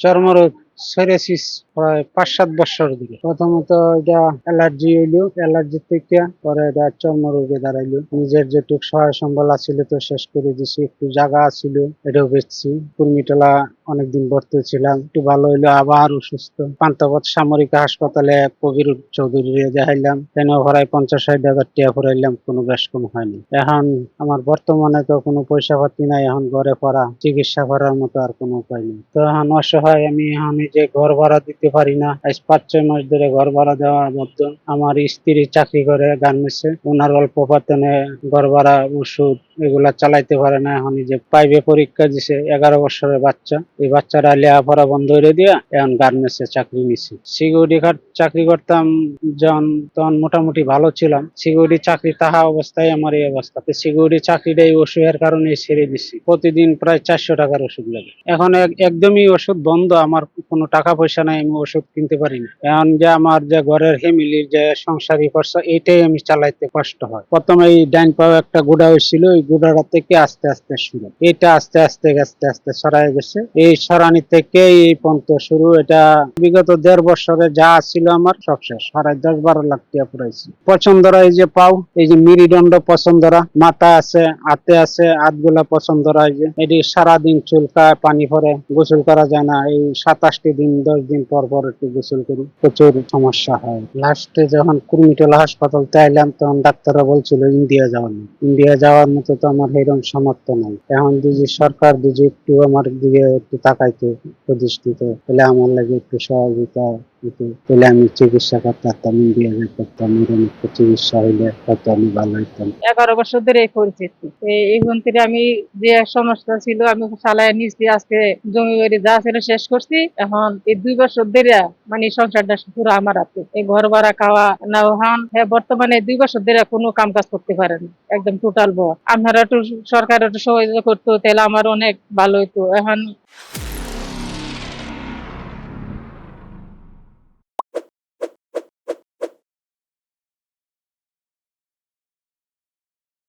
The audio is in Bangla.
চর্মরোগ সেরেসিস প্রায় 5-7 বছর ধরে। প্রথমত এটা অ্যালার্জি হইলো, অ্যালার্জি থেকে পরে এটা চর্মরোগে দাঁড়াইলো। নিজের যেটুক সহায় সম্বল আছিল তো শেষ করে দিছি, একটু জায়গা আছিল এটাও বেচছি। কুর্মিটোলা অনেকদিন ভর্তি ছিলাম, একটু ভালো হইলো আবার অসুস্থ। পান্তাপথ সামরিক হাসপাতালে কবির চৌধুরী দেখাইলাম, কেন ভরাই 50-60 হাজার টাকা ভরাইলাম, কোনো বেশ কম হয়নি। এখন আমার বর্তমানে তো কোনো পয়সা পাতি নাই, এখন ঘরে পড়া চিকিৎসা করার মতো আর কোনো উপায় নেই। তো এখন অসহায় আমি, এখন যে ঘর ভাড়া দিতে পারি না, আজ 5-6 মাস ধরে ঘর ভাড়া দেওয়ার মধ্যে আমার স্ত্রী চাকরি করে গার্মেন্টসে, ওনার অল্প বেতনে ঘর ভাড়া ওষুধ এগুলা চালাইতে পারে না। এখন যে পাইবে পরীক্ষা দিছে, 11 বছরের বাচ্চা, এই বাচ্চারা লেখাপড়া বন্ধ করে দিয়া এখন গার্মেন্টসে চাকরি নিছি। সিকিউরিটি গার্ড চাকরি করতাম যখন, তখন মোটামুটি ভালো ছিলাম। সিকিউরিটি চাকরি তাহা অবস্থায় আমার এই অবস্থা। সিকিউরিটি চাকরিটা এই অসুখের কারণে ছেড়ে দিছি। প্রতিদিন প্রায় 400 টাকার ওষুধ লাগে। এখন একদমই ওষুধ বন্ধ, আমার কোনো টাকা পয়সা নাই, আমি ওষুধ কিনতে পারি না। এখন যে আমার যে ঘরের ফ্যামিলির যে সংসারী খরচা, এইটাই আমি চালাইতে কষ্ট হয়। প্রথমে এই ডাইন পাও একটা গুড়া হয়েছিল, ওই গুড়াটা থেকে আস্তে আস্তে শুরু, এটা আস্তে আস্তে আস্তে আস্তে সরাই গেছে। এই সরানি থেকে এই পর্যন্ত শুরু। এটা বিগত 1.5 বছরে যা ছিল আমার সব শেষ, প্রায় 10-12 লাখ টাকা পুরাইছি। পছন্দরা এই যে পাও, এই যে মেরুদণ্ড পছন্দরা, মাথা আছে, হাতে আছে, হাতগুলা পছন্দরা, এই যে এটি সারাদিন চুলকায়, পানি পরে, গোসল করা যায় না। এই 27 দিন 10 দিন পর পর একটু গোসল করি, প্রচুর সমস্যা হয়। লাস্টে যখন কুর্মিটোলা হাসপাতাল আইলাম, তখন ডাক্তাররা বলছিল ইন্ডিয়া যাওয়ার মতো। ইন্ডিয়া যাওয়ার মতো তো আমার এরকম সামর্থ্য নাই। এখন যদি সরকার যদি একটু আমার দিকে একটু তাকাইতো, প্রতিষ্ঠিত, তাহলে আমার লাগে একটু সহযোগিতা হতো, তাহলে আমি চিকিৎসা করতে পারতাম, ইন্ডিয়া যেতে পারতাম। এরকম একটু চিকিৎসা হইলে হয়তো আমি ভালো হইতাম। 11 বছর ধরে এই পরিস্থিতি। এইখান থেকে আমি যে সমস্যা ছিল আমি চালায় নিচ্ছি, আজকে জমি বাড়ি যা ছিল শেষ করছি। এখন এই 2 বছর ধরে মানে সংসারটা পুরো আমার হাতে। এই ঘর ভাড়া খাওয়া না, এখন বর্তমানে 2 বছর ধরে কোনো কাম কাজ করতে পারেন, একদম টোটাল বড়। আপনারা একটু সরকার একটু সহযোগিতা করতো, তাহলে আমার অনেক ভালো হইতো। এখন